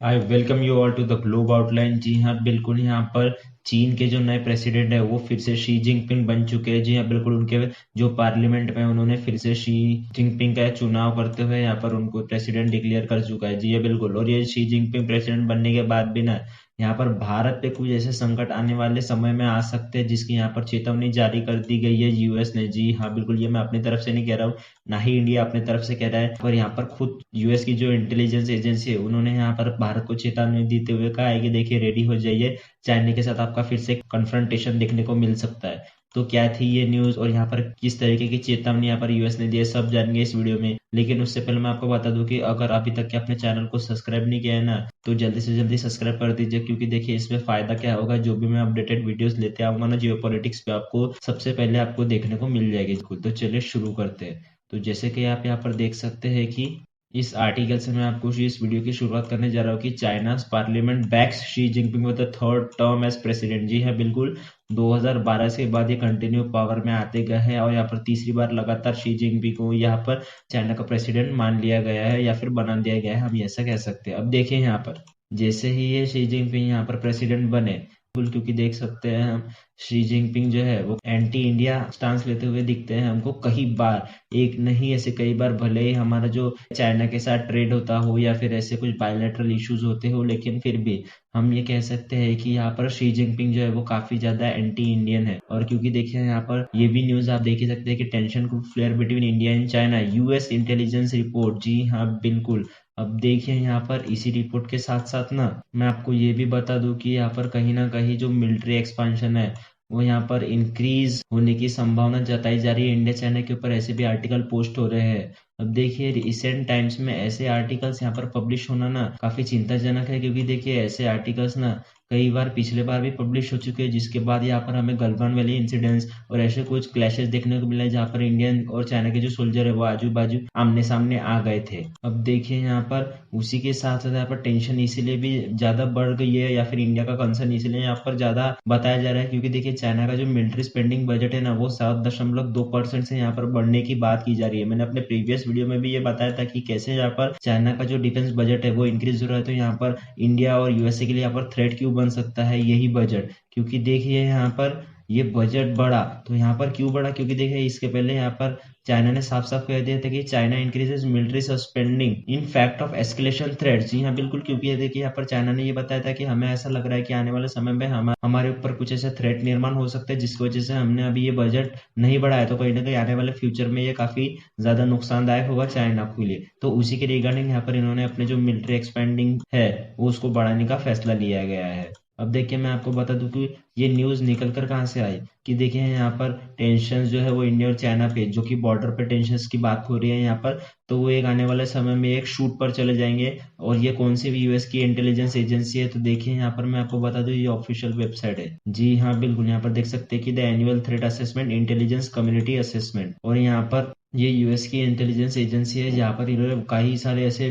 I welcome you all to the globe outline. जी हाँ बिल्कुल, यहाँ पर चीन के जो नए प्रेसिडेंट है वो फिर से शी जिनपिंग बन चुके हैं। जी हाँ बिल्कुल, उनके जो पार्लियामेंट में उन्होंने फिर से शी जिनपिंग का चुनाव करते हुए यहाँ पर उनको प्रेसिडेंट डिक्लेयर कर चुका है। जी हाँ बिल्कुल, और ये शी जिनपिंग प्रेसिडेंट बनने के बाद भी ना यहाँ पर भारत पे कुछ ऐसे संकट आने वाले समय में आ सकते हैं जिसकी यहाँ पर चेतावनी जारी कर दी गई है यूएस ने। जी हाँ बिल्कुल, ये मैं अपनी तरफ से नहीं कह रहा हूँ, ना ही इंडिया अपनी तरफ से कह रहा है, पर यहाँ पर खुद यूएस की जो इंटेलिजेंस एजेंसी है उन्होंने यहाँ पर भारत को चेतावनी देते हुए कहा है कि देखिए रेडी हो जाइए, चाइना के साथ आपका फिर से कन्फ्रंटेशन देखने को मिल सकता है। तो क्या थी ये न्यूज और यहाँ पर किस तरीके की चेतावनी यहाँ पर यूएस ने दी है, सब जानेंगे इस वीडियो में। लेकिन उससे पहले मैं आपको बता दूं कि अगर अभी तक के अपने चैनल को सब्सक्राइब नहीं किया है ना, तो जल्दी से जल्दी सब्सक्राइब कर दीजिए, क्योंकि देखिए इसमें फायदा क्या होगा, जो भी मैं अपडेटेड वीडियोस लेते आऊंगा ना जियो पॉलिटिक्स पे, आपको सबसे पहले आपको देखने को मिल जाएगी। तो चलिए शुरू करते हैं। तो जैसे कि आप यहाँ पर देख सकते हैं कि इस आर्टिकल से मैं आपको इस वीडियो की शुरुआत करने जा रहा हूँ कि China parliament backs Xi Jinping with the third term as president. जी हाँ बिल्कुल, 2012 के बाद ये कंटिन्यू पावर में आते गए हैं और यहाँ पर तीसरी बार लगातार शी जिनपिंग को यहाँ पर चाइना का प्रेसिडेंट मान लिया गया है या फिर बना दिया गया है, हम ऐसा कह सकते हैं। अब देखिए यहाँ पर जैसे ही ये शी जिनपिंग यहाँ पर प्रेसिडेंट बने, बिल्कुल, क्योंकि देख सकते हैं हम शी जिनपिंग जो है वो एंटी इंडिया स्टांस लेते हुए दिखते हैं हमको कई बार, एक नहीं ऐसे कई बार। भले ही हमारा जो चाइना के साथ ट्रेड होता हो या फिर ऐसे कुछ बायलैटरल इश्यूज होते हो, लेकिन फिर भी हम ये कह सकते हैं कि यहाँ पर शी जिनपिंग जो है वो काफी ज्यादा एंटी इंडियन है। और क्योंकि देखिए यहाँ पर ये भी न्यूज आप देख ही सकते हैं कि tension could flare between India and China, US intelligence report. जी हाँ बिल्कुल, अब देखिए यहाँ पर इसी रिपोर्ट के साथ साथ ना मैं आपको ये भी बता दूं कि यहाँ पर कहीं ना कहीं जो मिलिट्री एक्सपांशन है वो यहाँ पर इंक्रीज होने की संभावना जताई जा रही है। इंडिया चाइना के ऊपर ऐसे भी आर्टिकल पोस्ट हो रहे हैं। अब देखिए रिसेंट टाइम्स में ऐसे आर्टिकल्स यहाँ पर पब्लिश होना ना काफी चिंताजनक है, क्योंकि देखिए ऐसे आर्टिकल्स ना कई बार पिछले बार भी पब्लिश हो चुके हैं, जिसके बाद यहाँ पर हमें गलवान वैली इंसिडेंट्स और ऐसे कुछ क्लैशेस देखने को मिला है जहाँ पर इंडियन और चाइना के जो सोल्जर है वो आजू बाजू आमने सामने आ गए थे। अब देखिए यहाँ पर उसी के साथ साथ यहाँ पर टेंशन इसीलिए भी ज्यादा बढ़ गई है या फिर इंडिया का कंसर्न इसलिए यहाँ पर ज्यादा बताया जा रहा है, क्योंकि देखिए चाइना का जो मिलिट्री स्पेंडिंग बजट है ना वो 7.2% से यहाँ पर बढ़ने की बात की जा रही है। मैंने अपने प्रीवियस वीडियो में भी ये बताया था कि कैसे यहाँ पर चाइना का जो डिफेंस बजट है वो इंक्रीज हो रहा है, तो यहाँ पर इंडिया और यूएसए के लिए यहाँ पर थ्रेट क्यों बन सकता है यही बजट। क्योंकि देखिए यहाँ पर ये बजट बढ़ा, तो यहाँ पर क्यों बढ़ा, क्योंकि देखिए इसके पहले यहाँ पर चाइना ने साफ साफ कह दिया था कि China increases military spending in fact of escalation threats. जी हाँ बिल्कुल, क्योंकि ये देखिए यहाँ पर चाइना ने ये बताया था कि हमें ऐसा लग रहा है कि आने वाले समय में हमारे ऊपर कुछ ऐसे थ्रेट निर्माण हो सकते हैं जिसकी वजह से हमने अभी ये बजट नहीं बढ़ाया, तो कहीं ना कहीं आने वाले फ्यूचर में ये काफी ज्यादा नुकसानदायक होगा चाइना के लिए। तो उसी के रिगार्डिंग यहाँ पर इन्होंने अपने जो मिलिट्री एक्सपेंडिंग है वो उसको बढ़ाने का फैसला लिया गया है। अब देखिए मैं आपको बता दूं कि ये न्यूज निकल कर कहाँ से आई, कि देखिए यहाँ पर टेंशन जो है वो इंडिया और चाइना पे जो कि बॉर्डर पे टेंशन की बात हो रही है यहाँ पर, तो वो एक आने वाले समय में एक शूट पर चले जाएंगे। और ये कौन सी भी यूएस की इंटेलिजेंस एजेंसी है, तो देखिए यहाँ पर मैं आपको बता दूं ये ऑफिशियल वेबसाइट है। जी हाँ बिल्कुल, यहाँ पर देख सकते हैं कि the annual threat assessment intelligence community assessment, और यहाँ पर ये यूएस की इंटेलिजेंस एजेंसी है जहाँ पर इन्होंने कई सारे ऐसे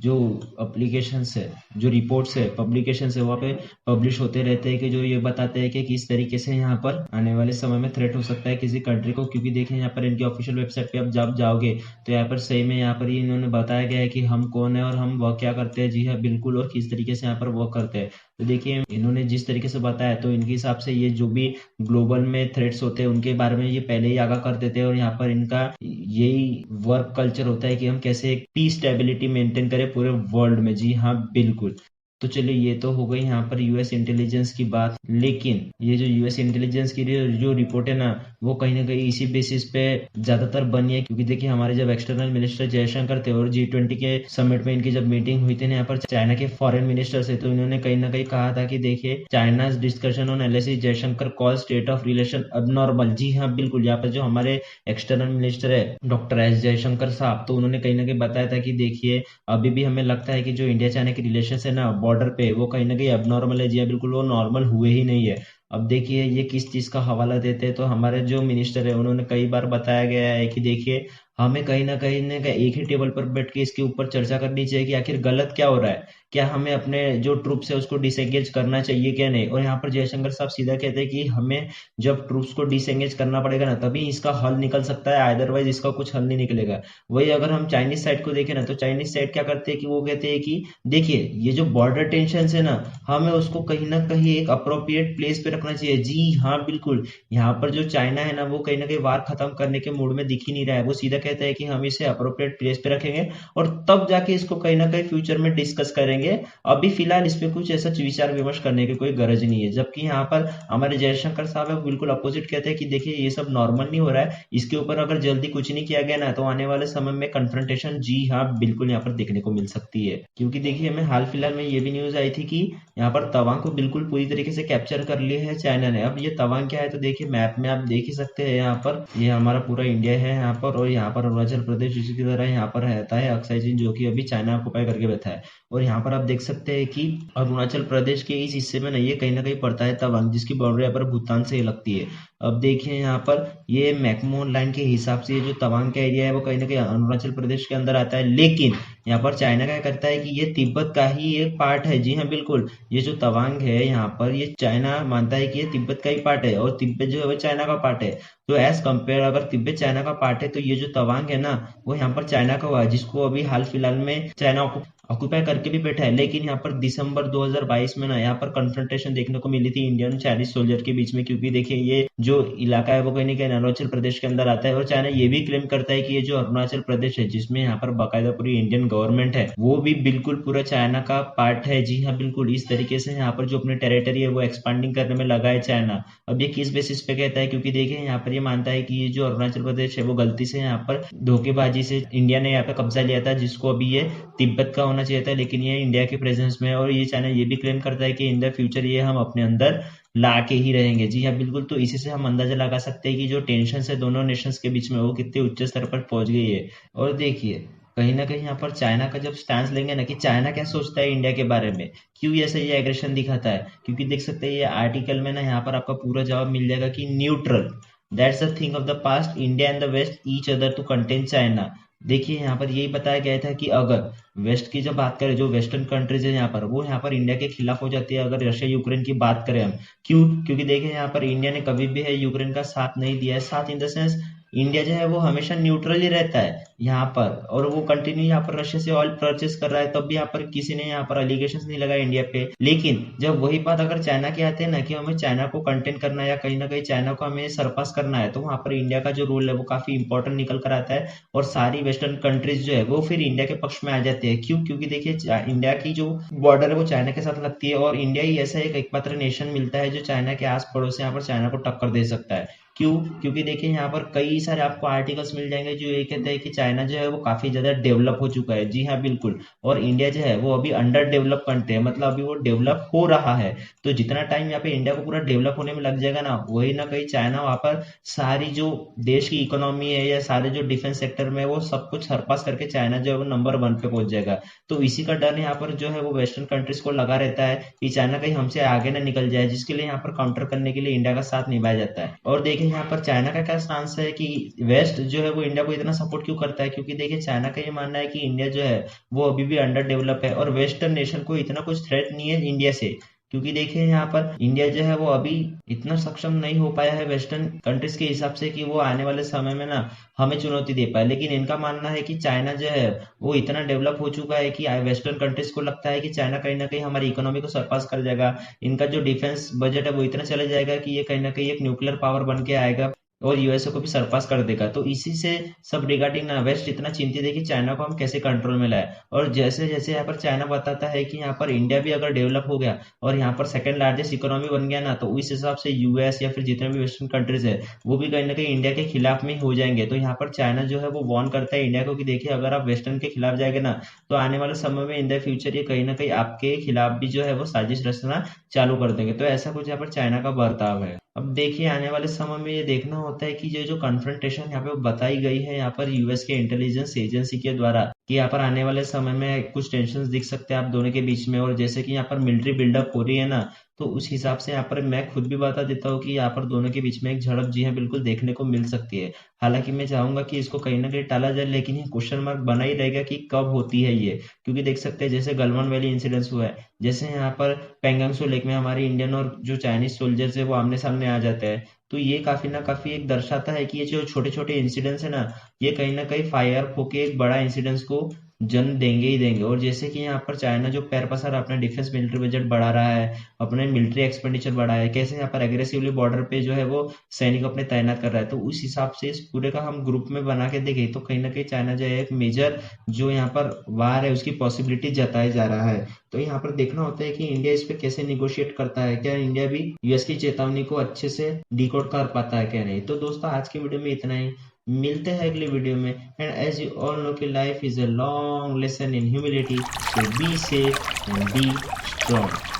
जो एप्लीकेशंस है, जो रिपोर्ट्स है, पब्लिकेशंस है, वहाँ पे पब्लिश होते रहते हैं कि जो ये बताते हैं कि किस तरीके से यहाँ पर आने वाले समय में थ्रेट हो सकता है किसी कंट्री को। क्योंकि देखें यहाँ पर इनकी ऑफिशियल वेबसाइट पे आप जब जाओगे तो यहाँ पर सही में यहाँ पर ही इन्होंने बताया गया है कि हम कौन है और हम वर्क क्या करते हैं। जी हाँ बिल्कुल, और किस तरीके से यहाँ पर वर्क करते हैं। तो देखिए इन्होंने जिस तरीके से बताया तो इनके हिसाब से ये जो भी ग्लोबल में थ्रेट्स होते हैं उनके बारे में ये पहले ही आगाह कर देते हैं, और यहाँ पर इनका यही वर्क कल्चर होता है कि हम कैसे एक पीस स्टेबिलिटी मेंटेन करें पूरे वर्ल्ड में। जी हाँ बिल्कुल। तो चलिए ये तो हो गई यहाँ पर यूएस इंटेलिजेंस की बात, लेकिन ये जो यूएस इंटेलिजेंस की जो रिपोर्ट है ना वो कहीं ना कहीं इसी बेसिस पे ज्यादातर बनी है, क्योंकि देखिए हमारे जब एक्सटर्नल मिनिस्टर जयशंकर थे और G20 के समिट में इनकी जब मीटिंग हुई थी ना यहाँ पर चाइना के फॉरेन मिनिस्टर से, तो इन्होंने कहीं ना कहीं कहा था कि देखिए China discussion on LAC Jaishankar call state of relation abnormal. जी हाँ बिल्कुल, यहाँ पर जो हमारे एक्सटर्नल मिनिस्टर है डॉक्टर एस जयशंकर साहब, तो उन्होंने कहीं ना कहीं बताया था कि देखिए अभी भी हमें लगता है कि जो इंडिया चाइना के रिलेशन है ना बॉर्डर पे वो कहीं ना कहीं अबनॉर्मल है। जी हाँ, बिल्कुल वो नॉर्मल हुए ही नहीं है। अब देखिए ये किस चीज का हवाला देते हैं, तो हमारे जो मिनिस्टर है उन्होंने कई बार बताया गया है कि देखिए हमें कहीं एक ही टेबल पर बैठ के इसके ऊपर चर्चा करनी चाहिए कि आखिर गलत क्या हो रहा है, क्या हमें अपने जो ट्रूप्स है उसको डिसएंगेज करना चाहिए क्या नहीं। और यहाँ पर जयशंकर साहब सीधा कहते हैं कि हमें जब ट्रूप्स को डिसएंगेज करना पड़ेगा ना तभी इसका हल निकल सकता है, अदरवाइज इसका कुछ हल नहीं निकलेगा। वही अगर हम चाइनीज साइड को देखें ना तो चाइनीज साइड क्या करते हैं कि वो कहते हैं कि देखिए ये जो बॉर्डर टेंशन है ना, हमें उसको कहीं ना कहीं एक अप्रोप्रिएट प्लेस पे रखना चाहिए। जी हाँ बिल्कुल, यहाँ पर जो चाइना है ना वो कहीं ना कहीं वार खत्म करने के मूड में दिख ही नहीं रहा है। वो सीधा कहता है कि हम इसे अप्रोप्रिएट प्लेस पे रखेंगे और तब जाके इसको कहीं ना कहीं फ्यूचर में डिस्कस करेंगे। अभी फिलहाल इस पे कुछ ऐसा विचार विमर्श करने की कोई गरज नहीं है। जबकि यहाँ पर हमारे जयशंकर साहब है वो बिल्कुल अपोजिट कहते हैं कि देखिए ये सब नॉर्मल नहीं हो रहा है, इसके ऊपर अगर जल्दी कुछ नहीं किया गया ना तो आने वाले समय में कन्फ्रंटेशन जी हाँ बिल्कुल यहाँ पर देखने को मिल सकती है। क्योंकि देखिए हमें हाल फिलहाल में ये भी न्यूज आई थी कि यहाँ पर तवांग को बिल्कुल पूरी तरीके से कैप्चर कर लिया है चाइना ने। अब ये तवांग क्या है तो देखिए मैप में आप देख ही सकते हैं, यहाँ पर ये हमारा पूरा इंडिया है यहाँ पर, और यहाँ पर अरुणाचल प्रदेश इसी की तरह यहाँ पर रहता है अक्साई चीन जो कि अभी चाइना ऑक्युपाई करके बैठा है। और यहाँ पर आप देख सकते हैं कि अरुणाचल प्रदेश के इस हिस्से में नहीं है कहीं ना कहीं पड़ता है तवांग, जिसकी बाउंड्री यहाँ पर भूटान से लगती है। अब देखिए यहाँ पर ये मैकमोहन लाइन के हिसाब से ये जो तवांग का एरिया है वो कहीं ना कहीं अरुणाचल प्रदेश के अंदर आता है, लेकिन यहाँ पर चाइना क्या करता है कि ये तिब्बत का ही एक पार्ट है। जी हाँ बिल्कुल, ये जो तवांग है यहाँ पर ये चाइना मानता है कि ये तिब्बत का ही पार्ट है और तिब्बत जो है वो चाइना का पार्ट है। तो एज कंपेयर अगर तिब्बत चाइना का पार्ट है तो ये जो तवांग है ना वो यहाँ पर चाइना का हुआ है, जिसको अभी हाल फिलहाल में चाइना ऑक्युपाई करके भी बैठा है। लेकिन यहाँ पर दिसंबर 2022 में ना यहाँ पर कन्फ्रंटेशन देखने को मिली थी इंडियन चाइनीज सोल्जर के बीच में, क्योंकि देखिए ये जो इलाका है वो कहीं ना कहीं अरुणाचल प्रदेश के अंदर आता है। और चाइना ये भी क्लेम करता है कि ये जो अरुणाचल प्रदेश है जिसमें यहाँ पर बाकायदा पूरी इंडियन गवर्नमेंट है वो भी बिल्कुल पूरा चाइना का पार्ट है। जी हाँ बिल्कुल, इस तरीके से यहाँ पर जो अपनी टेरिटरी है वो एक्सपांडिंग करने में लगा है चाइना। अब ये किस बेसिस पे कहता है, क्योंकि देखिए यहाँ पर ये मानता है कि ये जो अरुणाचल प्रदेश है वो गलती से यहाँ पर धोखेबाजी से इंडिया ने यहाँ पे कब्जा लिया था, जिसको अभी ये तिब्बत का होना चाहिए था, लेकिन ये इंडिया के प्रेजेंस में है। और ये चाइना ये भी क्लेम करता है कि इन द फ्यूचर ये हम अपने अंदर ला के ही रहेंगे। जी हाँ बिल्कुल, तो इसी से हम अंदाजा लगा सकते हैं कि जो टेंशन है दोनों नेशंस के बीच में वो कितने उच्च स्तर पर पहुंच गई है। और देखिए कहीं ना कहीं यहाँ पर चाइना का जब स्टैंड लेंगे ना कि चाइना क्या सोचता है इंडिया के बारे में, क्यों ऐसा ये एग्रेशन दिखाता है, क्योंकि देख सकते हैं ये आर्टिकल में ना यहाँ पर आपका पूरा जवाब मिल जाएगा कि neutral, that's a thing of the past, India and the west each other to contain China. देखिए यहाँ पर यही बताया गया था कि अगर वेस्ट की जब बात करें, जो वेस्टर्न कंट्रीज है यहाँ पर वो यहाँ पर इंडिया के खिलाफ हो जाती है अगर रशिया यूक्रेन की बात करें हम। क्यों? क्योंकि देखिए यहाँ पर इंडिया ने कभी भी है यूक्रेन का साथ नहीं दिया है, साथ इन द सेंस इंडिया जो है वो हमेशा न्यूट्रल ही रहता है यहाँ पर, और वो कंटिन्यू यहाँ पर रशिया से ऑयल परचेस कर रहा है, तब भी यहाँ पर किसी ने यहाँ पर एलिगेशन नहीं लगाया इंडिया पे। लेकिन जब वही बात अगर चाइना की आते हैं ना कि हमें चाइना को कंटेन करना है या कहीं ना कहीं चाइना को हमें सरपास करना है, तो वहां पर इंडिया का जो रोल है वो काफी इंपॉर्टेंट निकल कर आता है और सारी वेस्टर्न कंट्रीज जो है वो फिर इंडिया के पक्ष में आ जाते हैं। क्यों? क्योंकि देखिए इंडिया की जो बॉर्डर है वो चाइना के साथ लगती है और इंडिया ही ऐसा एक एकमात्र नेशन मिलता है जो चाइना के आस पड़ोस यहाँ पर चाइना को टक्कर दे सकता है। क्यों? क्योंकि देखिए यहाँ पर कई सारे आपको आर्टिकल्स मिल जाएंगे जो ये कहते हैं कि चाइना जो है वो काफी ज्यादा डेवलप हो चुका है। जी हाँ बिल्कुल, और इंडिया जो है वो अभी अंडर डेवलप कंट्री है, मतलब अभी वो डेवलप हो रहा है। तो जितना टाइम यहाँ पे इंडिया को पूरा डेवलप होने में लग जाएगा ना, वही ना कहीं चाइना वहां पर सारी जो देश की इकोनॉमी है या सारे जो डिफेंस सेक्टर में वो सब कुछ हरपास करके चाइना जो है वो नंबर 1 पे पहुंच जाएगा। तो इसी का डर यहाँ पर जो है वो वेस्टर्न कंट्रीज को लगा रहता है कि चाइना कहीं हमसे आगे ना निकल जाए, जिसके लिए यहाँ पर काउंटर करने के लिए इंडिया का साथ निभाया जाता है। और देखिए यहाँ पर चाइना का क्या स्टांस है कि वेस्ट जो है वो इंडिया को इतना सपोर्ट क्यों करता है, क्योंकि देखिए चाइना का ये मानना है कि इंडिया जो है वो अभी भी अंडर डेवलप है और वेस्टर्न नेशन को इतना कुछ थ्रेट नहीं है इंडिया से। क्योंकि देखिए यहाँ पर इंडिया जो है वो अभी इतना सक्षम नहीं हो पाया है वेस्टर्न कंट्रीज के हिसाब से कि वो आने वाले समय में ना हमें चुनौती दे पाए। लेकिन इनका मानना है कि चाइना जो है वो इतना डेवलप हो चुका है कि वेस्टर्न कंट्रीज को लगता है कि चाइना कहीं ना कहीं हमारी इकोनॉमी को सरपास कर जाएगा। इनका जो डिफेंस बजट है वो इतना चले जाएगा कि ये कहीं ना कहीं एक न्यूक्लियर पावर बन के आएगा और यूएसए को भी सरपास कर देगा। तो इसी से सब रिगार्डिंग ना वेस्ट इतना चिंतित है कि चाइना को हम कैसे कंट्रोल में लाए। और जैसे जैसे यहाँ पर चाइना बताता है कि यहाँ पर इंडिया भी अगर डेवलप हो गया और यहाँ पर सेकंड लार्जेस्ट इकोनॉमी बन गया ना, तो इस हिसाब से यूएस या फिर जितने भी वेस्टर्न कंट्रीज है वो भी कहीं ना कहीं इंडिया के खिलाफ में हो जाएंगे। तो यहाँ पर चाइना जो है वो वॉर्न करता है इंडिया को कि देखिए अगर आप वेस्टर्न के खिलाफ जाएंगे ना तो आने वाले समय में इन द फ्यूचर ये कहीं ना कहीं आपके खिलाफ भी जो है वो साजिश रचना चालू कर देंगे। तो ऐसा कुछ यहाँ पर चाइना का बर्ताव है। अब देखिए आने वाले समय में ये देखना होता है कि जो कन्फ्रंटेशन यहाँ पे बताई गई है यहाँ पर यूएस के इंटेलिजेंस एजेंसी के द्वारा कि यहाँ पर आने वाले समय में कुछ टेंशन दिख सकते हैं आप दोनों के बीच में, और जैसे कि यहाँ पर मिलिट्री बिल्डअप हो रही है ना, तो उस हिसाब से यहाँ पर मैं खुद भी बता देता हूँ कि यहाँ पर दोनों के बीच में एक झड़प जी हाँ बिल्कुल देखने को मिल सकती है। हालांकि मैं चाहूंगा कि इसको कहीं ना कहीं टाला जाए, लेकिन ये क्वेश्चन मार्क बना ही रहेगा कि कब होती है ये, क्योंकि देख सकते हैं जैसे गलवान वैली इंसिडेंस हुआ है, जैसे यहाँ पर पेंगोंग त्सो लेक में हमारे इंडियन और जो चाइनीज सोल्जर्स है वो आमने सामने आ जाते हैं। तो ये काफी ना काफी एक दर्शाता है कि ये जो छोटे छोटे इंसिडेंट्स है ना, ये कहीं ना कहीं फायर होके एक बड़ा इंसिडेंट्स को जन्म देंगे ही देंगे। और जैसे कि यहाँ पर चाइना जो पैर पसार अपना डिफेंस मिलिट्री बजट बढ़ा रहा है, अपने मिलिट्री एक्सपेंडिचर बढ़ा है, कैसे यहाँ पर एग्रेसिवली बॉर्डर पे जो है वो सैनिक अपने तैनात कर रहा है, तो उस हिसाब से इस पूरे का हम ग्रुप में बना के देखें तो कहीं ना कहीं चाइना जो है एक मेजर जो यहाँ पर वार है उसकी पॉसिबिलिटी जताया जा रहा है। तो यहाँ पर देखना होता है कि इंडिया इस पे कैसे निगोशिएट करता है, क्या इंडिया भी यूएस की चेतावनी को अच्छे से डिकोड कर पाता है क्या नहीं। तो दोस्तों आज के वीडियो में इतना ही, मिलते हैं अगले वीडियो में। And as you all know कि life is a long lesson in humility, so be safe and be strong.